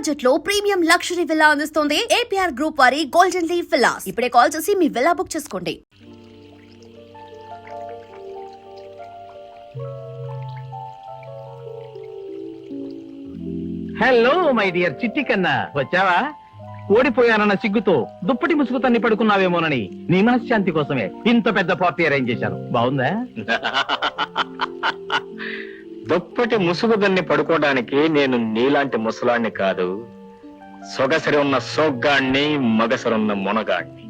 Budget లో premium luxury villa అందిస్తోంది APR group వారి గోల్డెన్ లీవ్ విల్లాస్. ఇప్పుడే కాల్ చేసి మీ విల్లా బుక్ చేసుకోండి. హలో మై డియర్ చిట్టి కన్నా, వచ్చావా? ఓడిపోయానన్న సిగ్గుతో దుప్పటి ముసుగు తన్ని పడుకున్నావేమోనని నీ మనశ్శాంతి కోసమే ఇంత పెద్ద పార్టీ అరేంజ్ చేశాను. బాగుందా? దుప్పటి ముసుగు దాన్ని పడుకోవడానికి నేను నీలాంటి ముసలాన్ని కాదు, సొగసరి ఉన్న సోగ్గాణ్ణి, మగసరున్న మునగాణ్ణి.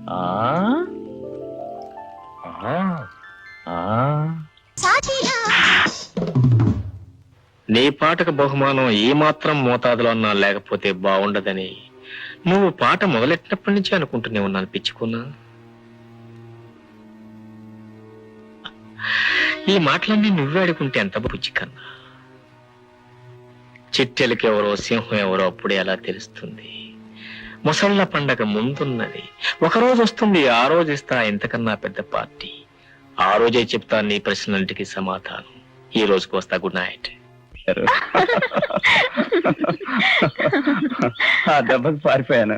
నీ పాటకు బహుమానం ఈ మాత్రం మోతాదులో అన్నా లేకపోతే బాగుండదని నువ్వు పాట మొదలెట్టినప్పటి నుంచి అనుకుంటూనే ఉన్నాను. పిచ్చుకున్నా ఈ మాటలన్నీ నువ్వే అడుగుంటే ఎంత బుజ్జి కన్నా. చిట్టెలకి ఎవరో సింహం ఎవరో అప్పుడే ఎలా తెలుస్తుంది? ముసళ్ళ పండగ ముందున్నది, ఒకరోజు వస్తుంది, ఆ రోజు ఇస్తా ఇంతకన్నా పెద్ద పార్టీ. ఆ రోజే చెప్తా నీ ప్రశ్నలకి సమాధానం. ఈ రోజుకి వస్తా. Good night. ఆ దెబ్బకి పారిపోయాను.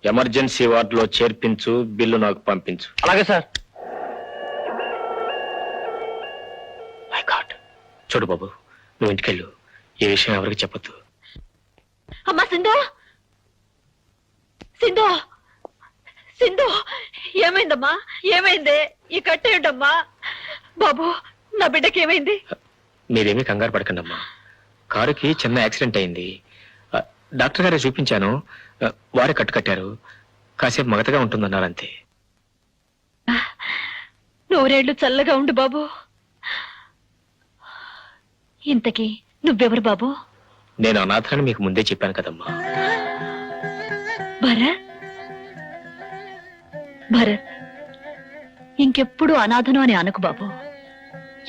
ఎమర్జెన్సీ వార్డులో చేర్పించు, బిల్లు నాకు పంపించు. అలాగే సార్. My God. చూడు బాబు, నువ్వు ఇంటికెళ్ళు. ఈ విషయం ఎవరికి చెప్పొద్దు. అమ్మా సింధు, సింధు, సింధు, ఏమైందమ్మా? ఏమైంది? ఈ కట్టేయడమ్మా. బాబు, నా బిడ్డకి ఏమైంది? మీరేమీ కంగారు పడకండి అమ్మా. కారుకి చిన్న యాక్సిడెంట్ అయింది. డాక్టర్ గారే చూపించాను, వారే కట్టారు. కాసేపు మగతగా ఉంటుందన్నారు, అంతే. నూరేళ్లు చల్లగా ఉండు బాబు. ఇంతకీ నువ్వెవరు బాబు? నేను అనాథని మీకు ముందే చెప్పాను కదమ్మా. భరత్, భరత్, ఇంకెప్పుడు అనాథను అని అనకు బాబు.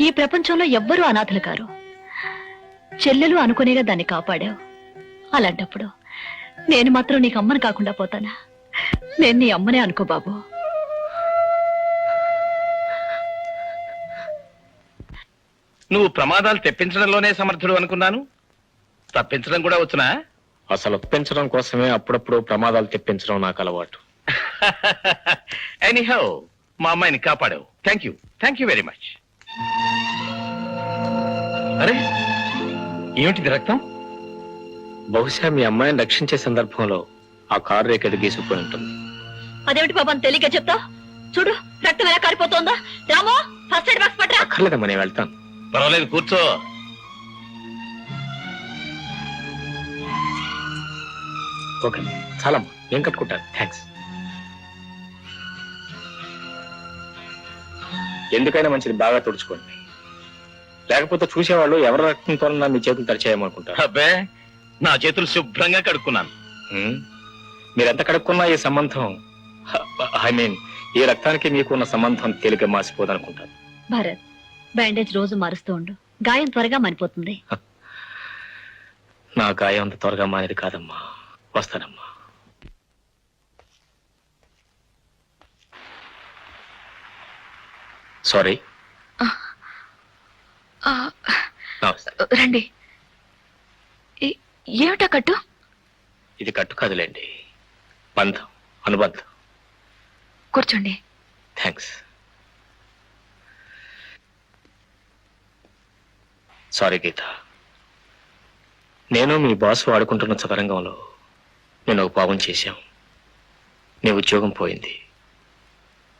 ఈ ప్రపంచంలో ఎవ్వరూ అనాథలు కారు. చెల్లెలు అనుకునేగా దాన్ని కాపాడావు. అలాంటప్పుడు నేను మాత్రం నీకు అమ్మని కాకుండా పోతానా? నేను నీ అమ్మనే అనుకో బాబు. నువ్వు ప్రమాదాలు తెప్పించడంలోనే సమర్థుడు అనుకున్నాను. తప్పించడం కూడా వచ్చునా? అసలు ఒప్పించడం కోసమే అప్పుడప్పుడు ప్రమాదాలు తెప్పించడం నాకు అలవాటు. ఎనీహౌ, మా అమ్మాయిని కాపాడావు. Thank you very much. అరే, ఏమిటిది? రక్తం? బహుశా మీ అమ్మాయిని రక్షించే సందర్భంలో ఆ కారు రేకెడు గీసుకుని ఉంటుంది. అదేమిటి బాబు అని తెలియక చెప్తా? చూడు, రక్తం ఎలా కారిపోతుందా. రామో, ఫస్ట్ ఎయిడ్ బాక్స్ పట్టరా. అక్కర్లేదమ్మా, నేను వెళ్తాను. పర్వాలేదు, కూర్చో. ఓకే, చాలమ్మా, నేను కట్టుకుంటాను. థ్యాంక్స్. ఎందుకైనా మంచిది, బాగా తుడుచుకోండి. లేకపోతే చూసేవాళ్ళు ఎవరి రక్తంతో మీ చేతులు తరిచేయమనుకుంటారు. అబ్బే, నా చేతులు శుభ్రంగా కడుక్కున్నాను. మీరెంత కడుక్కున్నా ఈ సంబంధం, ఐ మీన్ ఈ రక్తానికి మీకు ఉన్న సంబంధం తేలిక మాసిపోదనుకుంటాను. భరత్, బ్యాండేజ్ రోజు మారుస్తూ ఉండు, గాయం త్వరగా మానిపోతుంది. నా గాయం అంత త్వరగా మానేది కాదమ్మా. వస్తానమ్మా. సారీ. రండి. ఏమిటా కట్టు? ఇది కట్టు కాదులేండి, బంధం, అనుబంధం. కూర్చోండి. థ్యాంక్స్. సారీ గీత, నేను మీ బాస్ ఆడుకుంటున్న చదరంగంలో నేను ఒక పాపం చేశాం. నీ ఉద్యోగం పోయింది,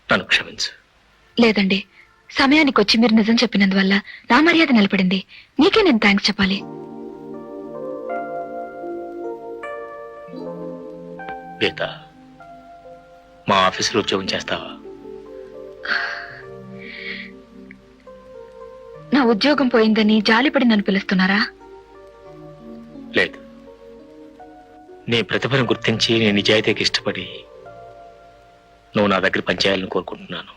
నన్ను క్షమించు. లేదండి, సమయానికి వచ్చి మీరు నిజం చెప్పినందువల్ల నా మర్యాద నిలబడింది. నీకే నేను థ్యాంక్స్ చెప్పాలి. గీత, మా ఆఫీసులో ఉద్యోగం చేస్తావా? నా ఉద్యోగం పోయిందని జాలిపడి నన్ను పిలుస్తున్నారా? లేదు, నీ ప్రతిభను గుర్తించి నీ నిజాయితీకి ఇష్టపడి నువ్వు నా దగ్గర పనిచేయాలని కోరుకుంటున్నాను.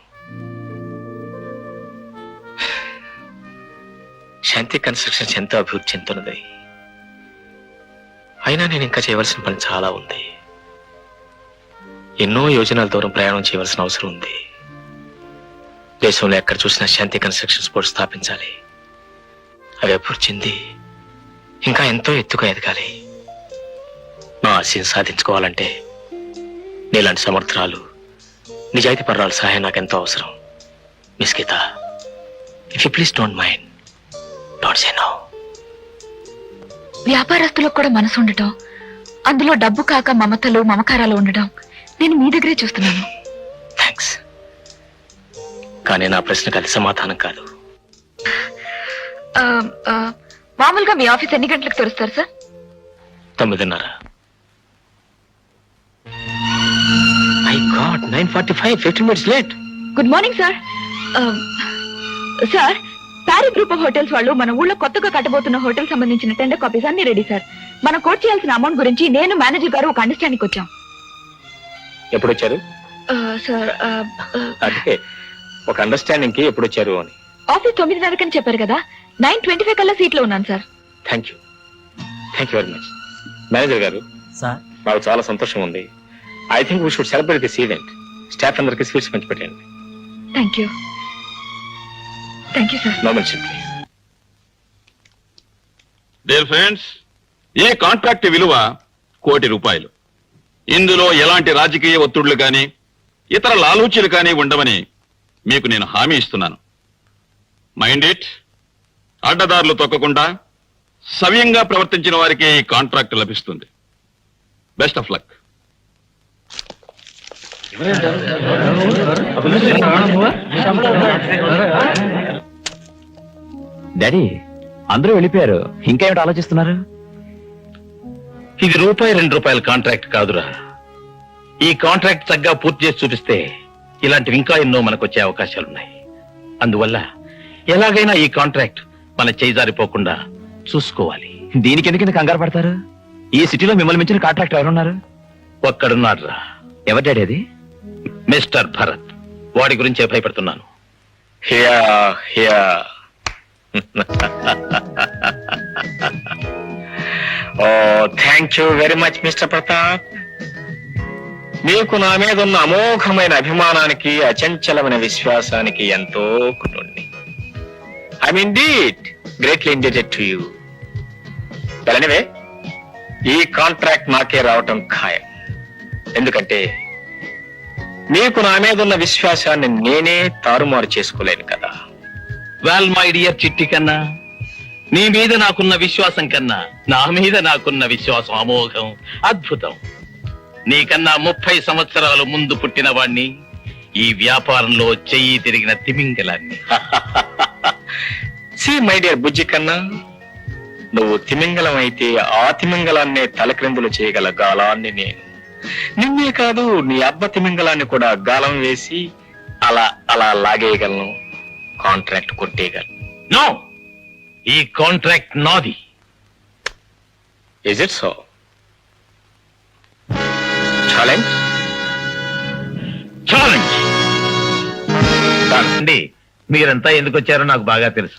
శాంతి కన్స్ట్రక్షన్స్ ఎంతో అభివృద్ధి చెందుతున్నది. అయినా నేను ఇంకా చేయవలసిన పని చాలా ఉంది. ఎన్నో యోజనాల దూరం ప్రయాణం చేయవలసిన అవసరం ఉంది. దేశంలో ఎక్కడ చూసినా శాంతి కన్స్ట్రక్షన్స్ బోర్డు స్థాపించాలి. అవి అభివృద్ధి చెంది ఇంకా ఎంతో ఎత్తుగా ఎదగాలి. నా ఆశయం సాధించుకోవాలంటే నీలాంటి సమర్థురాలు, నిజాయితీ పర్రాల సహాయం నాకెంతో అవసరం. Miss Geeta, if you please don't mind, don't say no. వ్యాపారస్తులకు కూడా మనసు ఉండటం, అందులో డబ్బు కాక మమతలు మమకారాలు ఉండడం నేను మీ దగ్గరే చూస్తున్నాను. థ్యాంక్స్. కానీ నా ప్రశ్నకు అది సమాధానం కాదు. మామూలుగా మీ ఆఫీస్ ఎన్ని గంటలకు తెరుస్తారు sir? 9:30. My God, 9:45, 15 minutes late. Good morning sir. Sir, Parry group of hotels వాళ్ళు మన ఊళ్ళో కొత్తగా కట్టబోతున్న హోటల్ సంబంధించిన టెండర్ కాపీస్ అన్ని రెడీ సార్. మనం కోట్ చేయాల్సిన అమౌంట్ గురించి నేను మేనేజర్ గారు ఒక అండర్స్టాండింగ్ వచ్చాం. ఎప్పుడు వచ్చారు? సార్, అదే ఒక అండర్స్టాండింగ్ కి ఎప్పుడు వచ్చారు అని. ఆఫీస్ 9:30 చెప్పారు కదా, 9:25 కల్లా సీట్లో ఉన్నాను sir. Thank you very much. Manager గారు, నాకు చాలా సంతోషం ఉంది. I think we should celebrate this event. Staff అందరికి స్వీట్స్ పంచి పెట్టండి. Thank you sir. No mention please. Dear friends, ఈ కాంట్రాక్ట్ విలువ ₹1 కోటి. ఇందులో ఎలాంటి రాజకీయ ఒత్తిళ్లు కానీ ఇతర లాలూచీలు కానీ ఉండవని మీకు నేను హామీ ఇస్తున్నాను. మైండ్ ఇట్, అడ్డదారులు తొక్కకుండా సవ్యంగా ప్రవర్తించిన వారికి ఈ కాంట్రాక్ట్ లభిస్తుంది. Best of luck. డాడీ, అందరూ వెళ్ళిపోయారు, ఇంకా ఏమిటి ఆలోచిస్తున్నారు? ఇది ₹2 కాంట్రాక్ట్ కాదురా. ఈ కాంట్రాక్ట్ చక్కగా పూర్తి చేసి చూపిస్తే ఇలాంటివి ఇంకా ఎన్నో మనకు వచ్చే అవకాశాలున్నాయి. అందువల్ల ఎలాగైనా ఈ కాంట్రాక్ట్ మన చేజారిపోకుండా చూసుకోవాలి. దీనికి ఎందుకు కంగారు పడతారు? ఈ సిటీలో మిమ్మల్ని మించిన కాంట్రాక్ట్ ఎవరున్నారు? ఒక్కడున్నాడు రా. ఎవరు డాడీ అది? మిస్టర్ భరత్. వాడి గురించే భయపడుతున్నాను. Thank you very much mister Pratap. మీకు నా మీద ఉన్న అమోఘమైన అభిమానానికి, అచంచలమైన విశ్వాసానికి ఎంతో కృతజ్ఞుడిని. I'm indeed greatly indebted to you. Well anyway, ఈ కాంట్రాక్ట్ నాకే రావటం ఖాయం. ఎందుకంటే మీకు నా మీద ఉన్న విశ్వాసాన్ని నేనే తారుమారు చేసుకోలేను కదా. వెల్ మై డియర్ చిట్టి కన్నా, నీ మీద నాకున్న విశ్వాసం కన్నా నా మీద నాకున్న విశ్వాసం అమోఘం, అద్భుతం. నీకన్నా 30 సంవత్సరాలు ముందు పుట్టిన వాణ్ణి, ఈ వ్యాపారంలో చెయ్యి తిరిగిన తిమింగలాన్ని. సి మై డియర్ బుజ్జి కన్నా, నువ్వు తిమింగలం అయితే ఆ తిమింగలాన్నే తలక్రిందులు చేయగల గాలాన్ని నేను. నిన్నే కాదు, నీ అబ్బ తిమింగలాన్ని కూడా గాలం వేసి అలా అలా లాగేయగలను, కాంట్రాక్ట్ కొట్టేయగలను. నో, ఈ కాంట్రాక్ట్ నాది. Is it so? Challenge challenge అండి. మీరంతా ఎందుకు వచ్చారో నాకు బాగా తెలుసు.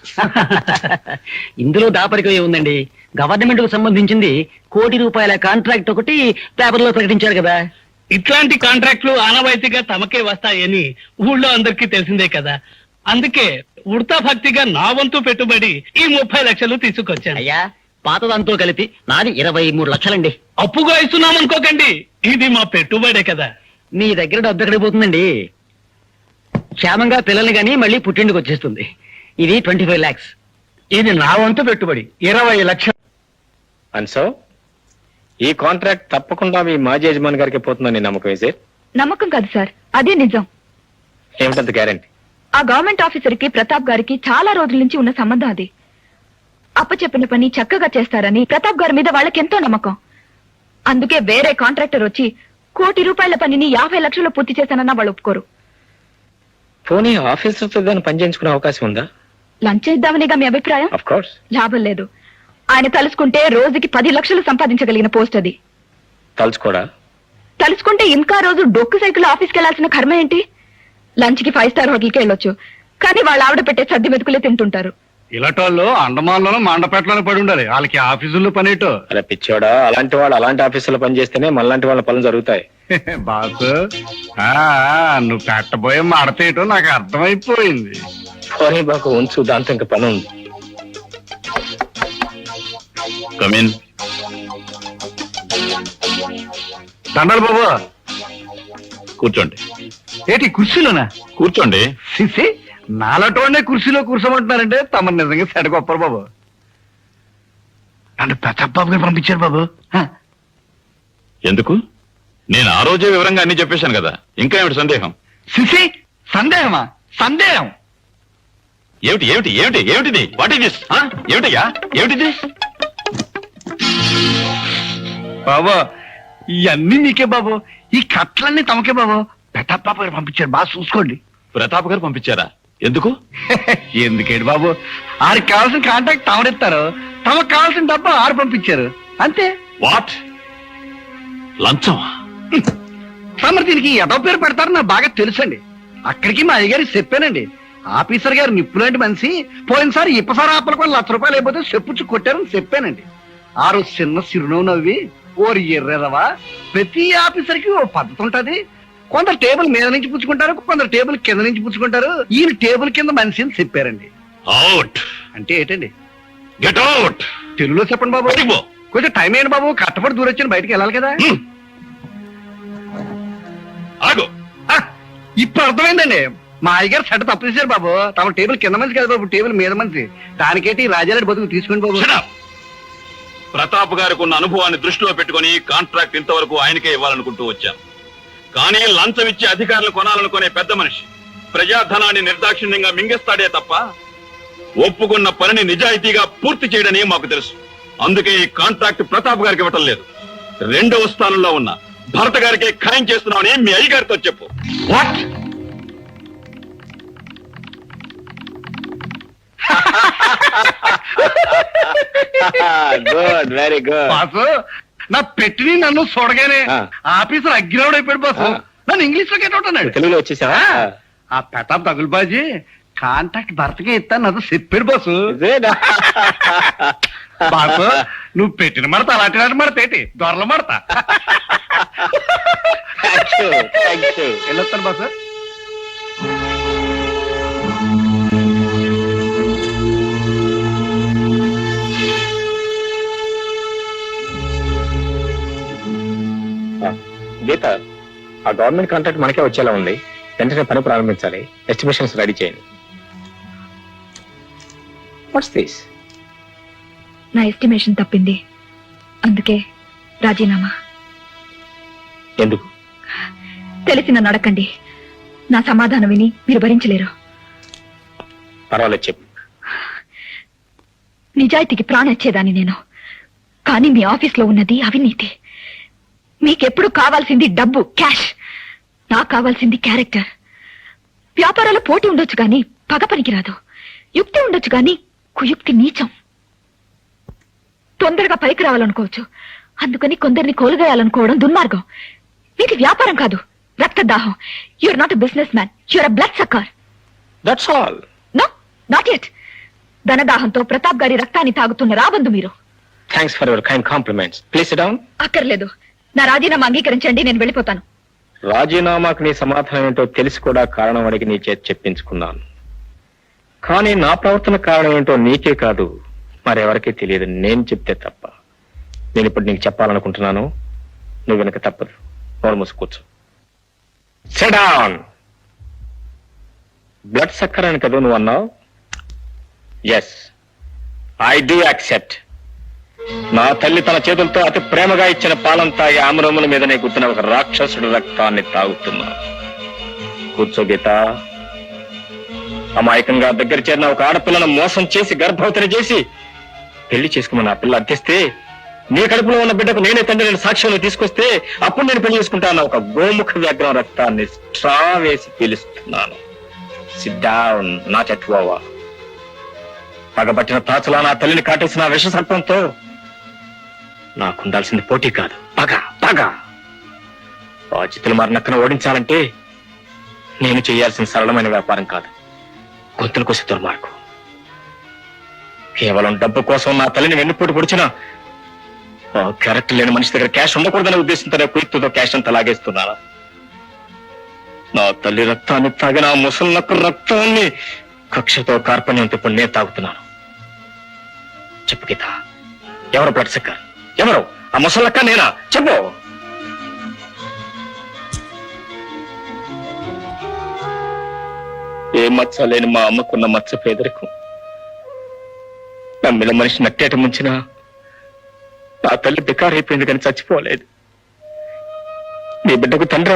ఇందులో దాపరికం ఏముందండి? గవర్నమెంట్ కు సంబంధించింది ₹1,00,00,000 కాంట్రాక్ట్ ఒకటి పేపర్లో ప్రకటించారు కదా. ఇట్లాంటి కాంట్రాక్టులు ఆనవాయితీగా తమకే వస్తాయని ఊళ్ళో అందరికీ తెలిసిందే కదా. అందుకే ఉడతా భక్తిగా నా వంతు పెట్టుబడి ఈ 30 లక్షలు తీసుకొచ్చాను. అయ్యా, పాతదాంతో కలిపి నాది 23 లక్షలండి. అప్పుగా ఇస్తున్నాం అనుకోకండి, ఇది మా పెట్టుబడే కదా. మీ దగ్గర డబ్బు ఎక్కడికి పోతుందండి? క్షేమంగా పిల్లల్ని గాని మళ్ళీ పుట్టింటికి వచ్చేస్తుంది. ఇది 25 lakhs. ఇది నా వంతు పెట్టుబడి 20 లక్షలు. అండ్ సో ఈ కాంట్రాక్ట్ తప్పకుండా మీ మాజీ యజమాని గారికి పోతుందని నమ్మకం ఇస్ ఇట్? నమ్మకం కాదు సార్, అదే నిజం. ఏమిటంత గ్యారంటీ? ఆ గవర్నమెంట్ ఆఫీసర్ కి ప్రతాప్ గారికి చాలా రోజుల నుంచి ఉన్న సంబంధం అది. అప్పచెప్పిన పని చక్కగా చేస్తారని ప్రతాప్ గారి మీద వాళ్ళకెంతో నమ్మకం. అందుకే వేరే కాంట్రాక్టర్ వచ్చి ₹1,00,00,000 పనిని 50 లక్షలు పూర్తి చేశానన్నా వాళ్ళు ఒప్పుకోరు. పోనీ ఆఫీసర్తో దాన్ని పనిచేయించుకునే అవకాశం ఉందా? లంచం ఇద్దామనేగా మీ అభిప్రాయం? Of course. లాభం లేదు. ఆయన తలుసుకుంటే రోజుకి 10 లక్షలు సంపాదించగలిగిన పోస్ట్ అది. తలుచుకోడా? తలుసుకుంటే ఇంకా రోజు డొక్కు సైకిల్ ఆఫీస్కి వెళ్లాల్సిన కర్మ ఏంటి? లంచ్ కి 5 స్టార్ హోటల్కి వెళ్ళొచ్చు, కానీ వాళ్ళ ఆవిడ పెట్టే సర్ది మెతుకులే తింటుంటారు. ఇలాటోళ్ళు అండమాన్లోనూ మండపేటలోనే పడి ఉండాలి, వాళ్ళకి ఆఫీసుల్లో పనేటో. అలా పిచ్చోడా, అలాంటి వాళ్ళు అలాంటి ఆఫీసులో పనిచేస్తేనే మనలాంటి వాళ్ళ పనులు జరుగుతాయి. బాసు, నువ్వు పెట్టబోయే మడతేటో నాకు అర్థమైపోయింది. పోనీ బాకు ఉంచు, దాంతో ఇంకా పని ఉంది. కమిన్. దండాలి బాబు. కూర్చోండి. ఏంటి కుర్చీలోనా? కూర్చోండి. సిసి నాలటోనే కుర్చీలో కూర్చోమంటున్నారంటే తమ నిజంగా సెట గొప్పరు బాబు. నన్ను ప్రతాప్ బాబు గారు పంపించారు బాబు. ఎందుకు? నేను ఆ రోజే వివరంగా అన్ని చెప్పేశాను కదా, ఇంకా ఏమిటి సందేహం? సిసి సందేహమా? సందేహం ఏమిటి ఏమిటి ఏమిటి ఏమిటిది? What is this? ఏమిటయ్యా, ఏమిటిది? బాబు, ఇవన్నీ మీకే బాబు, ఈ కట్లన్నీ తమకే బాబు. ప్రతాప్ బాబు గారు పంపించారు, బాగా చూసుకోండి. ప్రతాప్ గారు పంపించారా? ఎందుకు? ఎందుకేంటి బాబు, ఆరికి కావాల్సిన కాంటాక్ట్ తమరిస్తారు, తమకు కావాల్సిన డబ్బు ఆరు పంపించారు, అంతే. వాట్? లంచమా? తమరు దీనికి ఎదో పేరు పెడతారు నాకు బాగా తెలుసండి. అక్కడికి మా అయ్యగారికి చెప్పానండి. ఆఫీసర్ గారు నిప్పులాంటి మనిషి, పోయినసారి ఇప్పసారి ఆపలకు ₹1,00,000 అయిపోతే చెప్పుచ్చు కొట్టారని చెప్పానండి. ఆ రోజు చిన్న చిరునవ్వు నవ్వి, ఓరి ఎర్రెదవా, ప్రతి ఆఫీసర్కి ఓ పద్ధతి ఉంటది. కొందరు టేబుల్ మీద నుంచి పుచ్చుకుంటారు, కొందరు టేబుల్ కింద నుంచి పుచ్చుకుంటారు. ఈయన టేబుల్ కింద మనిషి అని చెప్పారండి. అవుట్. అంటే ఏంటండి? Get out. తెలుగులో చెప్పండి బాబు. బయటికి పో. కొంచెం టైం ఏంటి బాబు, కట్టపడి దూరొచ్చిన బయటికి వెళ్ళాలి కదా. ఆగు. ఇప్పుడు అర్థమైందండి. మా అయ్యగారు సెట తప్పు చేశారు బాబు. తమ టేబుల్ కింద మనిషి కదా బాబు, టేబుల్ మీద మనిషి. దానికేటి రాజారెడ్డి బతుకు తీసుకోండి బాబు. Shut up. ప్రతాప్ గారికి ఉన్న అనుభవాన్ని దృష్టిలో పెట్టుకుని కాంట్రాక్ట్ ఇంతవరకు ఆయనకే ఇవ్వాలనుకుంటూ వచ్చాం. కానీ లంచం ఇచ్చి అధికారులు కొనాలనుకునే పెద్ద మనిషి ప్రజాధనాన్ని నిర్దాక్షిణ్యంగా మింగేస్తాడే తప్ప ఒప్పుకున్న పనిని నిజాయితీగా పూర్తి చేయడని మాకు తెలుసు. అందుకే ఈ కాంట్రాక్ట్ ప్రతాప్ గారికి ఇవ్వటం లేదు. 2వ స్థానంలో ఉన్న భరత్ గారికి ఖాయం చేస్తున్నామని మీ అయ్యగారితో చెప్పు. What? Good, very good. Boss, నా పెట్టిని నన్ను చూడగానే ఆఫీసర్ అగ్గిరావుడు అయిపోయాడు బాసు. నన్ను ఇంగ్లీష్ లో కేటవుతున్నాడు. తెలుగులో వచ్చేసావా? ఆ ప్రతాప్ తగులుబాజీ కాంటాక్ట్ భర్తకే ఇస్తాను నాతో చెప్పాడు బాసు. బాసు, నువ్వు పెట్టిన మడత అలాంటి మడత ఏంటి, దొరల మడత. వెళ్ళొస్తాను బాసు. గీత, ఆ గవర్నమెంట్ కాంట్రాక్ట్ మనకే వచ్చేలా ఉంది. వెంటనే పని ప్రారంభించాలి. ఎస్టిమేషన్స్ రెడీ చేయండి. What's this? నా ఎస్టిమేషన్ తప్పింది, అందుకే రాజీనామా. ఎందుకు? తెలిసిన నడకండి. నా సమాధానం విని మీరు భరించలేరు. పర్వాలేదు, చెప్పు. నిజాయితీకి ప్రాణిచ్చేదాన్ని నేను, కానీ మీ ఆఫీస్లో ఉన్నది అవినీతి. మీకెప్పుడు కావాల్సింది డబ్బు, క్యాష్. నాకు కావాల్సింది క్యారెక్టర్. వ్యాపారాలు పోటీ ఉండొచ్చు కానీ పగ పనికిరాదు. యుక్తి ఉండొచ్చు కానీ కుయుక్తి నీచం. తొందరగా పైకి రావాలనుకోవచ్చు. అందుకని కొందరిని కోలుగేయాలనుకోవడం దుర్మార్గం. ఇది వ్యాపారం కాదు, రక్తదాహం. You're not a business man, you're a blood sucker. That's all. No, not at. ధనదాహంతో ప్రతాప్ గారి రక్తాన్ని తాగుతున్న రాబందు మీరు. Thanks for your kind compliments. Please sit down. అక్కర్లేదు, నా రాజీనామా అంగీకరించండి, నేను వెళ్ళిపోతాను. రాజీనామాకు నీ సమాధానం ఏంటో తెలిసి కూడా కారణం అడిగి నీ చేతి చెప్పించుకున్నాను. కానీ నా ప్రవర్తన కారణం ఏంటో నీకే కాదు మరెవరికీ తెలియదు, నేను చెప్తే తప్ప. నేను ఇప్పుడు నీకు చెప్పాలనుకుంటున్నాను, నువ్వు వెనక తప్పదు. నోరు మూసి కూర్చో. SIT down. బ్లడ్ సక్కర్ అని కదా నువ్వు అన్నావు? Yes, I do accept. నా తల్లి తన చేతులతో అతి ప్రేమగా ఇచ్చిన పాలంతా ఈ ఆమరముల మీదనే గుర్తున్న ఒక రాక్షసుడి రక్తాన్ని తాగుతున్నా. కూర్చో గీత. అమాయకంగా దగ్గర చేరిన ఒక ఆడపిల్లను మోసం చేసి గర్భవతిని చేసి పెళ్లి చేసుకోమని ఆ పిల్ల అర్థిస్తే, నీ కడుపులో ఉన్న బిడ్డకు నేనే తండ్రి సాక్ష్యంలో తీసుకొస్తే అప్పుడు నేను పెళ్లి చేసుకుంటాను. ఒక గోముఖ వ్యాఘ్రం రక్తాన్ని స్ట్రా వేసి పీలుస్తున్నాను. Sit down, not at over. పగబట్టిన తాచులా నా తల్లిని కాటేసిన విష సర్పంతో నాకుండాల్సింది పోటీ కాదు, పగ. పగ. ఆ చిత్తులు మారి నక్కను ఓడించాలంటే నేను చేయాల్సిన సరళమైన వ్యాపారం కాదు, గొంతులు కోసి దుర్మార్గం. కేవలం డబ్బు కోసం నా తల్లిని వెన్నుపోటు పొడిచిన క్యారెక్టర్ లేని మనిషి దగ్గర క్యాష్ ఉండకూడదనే ఉద్దేశంతోనే కుర్తుతో క్యాష్ అంతా లాగేస్తున్నాను. నా తల్లి రక్తాన్ని తాగిన ఆ ముసలినక్క రక్తాన్ని కక్షతో కార్పణ్యంతో ఇప్పుడు నేను తాగుతున్నాను. చెప్పు గీత, ఎవరు బ్లడ్ సక్కర్? ఎవరు ఆ ముసలక్క? నేనా? చెప్పు. ఏ మచ్చ లేని మా అమ్మకున్న మచ్చ పేదరికం నమ్మిన మనిషి నట్టేట ముంచిన నా తల్లి బికారైపోయింది కానీ చచ్చిపోలేదు. నీ బిడ్డకు తండ్రి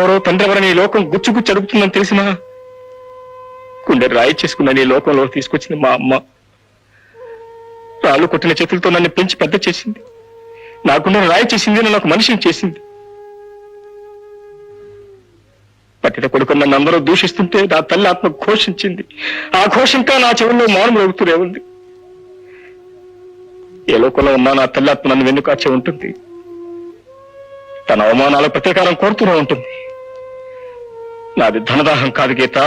ఎవరని ఈ లోకం గుచ్చు అడుగుతుందని తెలిసినా గుండె రాయి చేసుకున్న నీ లోకంలో తీసుకొచ్చింది మా అమ్మ. రాళ్ళు కొట్టిన చేతులతో నన్ను పెంచి పెద్ద చేసింది, నా గుండెను రాయి చేసింది, నన్ను ఒక మనిషిని చేసింది. పట్టిన కొడుకు నన్ను అందరూ దూషిస్తుంటే నా తల్లి ఆత్మ ఘోషించింది. ఆ ఘోషంకా నా చెవుల్లో మౌనం మోగుతూనే ఉంది. ఏ లోకంలో ఉన్నా నా తల్లి ఆత్మ నన్ను వెన్నుకాచే ఉంటుంది, తన అవమానాల ప్రతీకారం కోరుతూనే ఉంటుంది. నాది ధనదాహం కాదు గీత.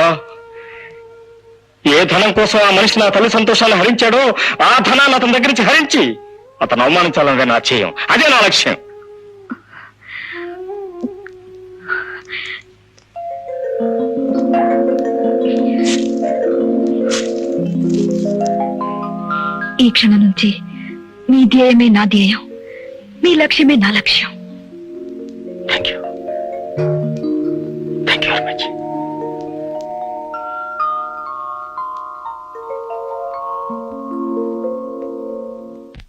ఏ ధనం కోసం ఆ మనిషి నా తల్లి సంతోషాన్ని హరించాడో ఆ ధనాన్ని అతని దగ్గర నుంచి హరించి అతను అవమానించాలన్నదే నా చేయం, అదే నా లక్ష్యం. ఈ క్షణం నుంచి మీ ధ్యేయమే నా ధ్యేయం, మీ లక్ష్యమే నా లక్ష్యం. Thank you very much.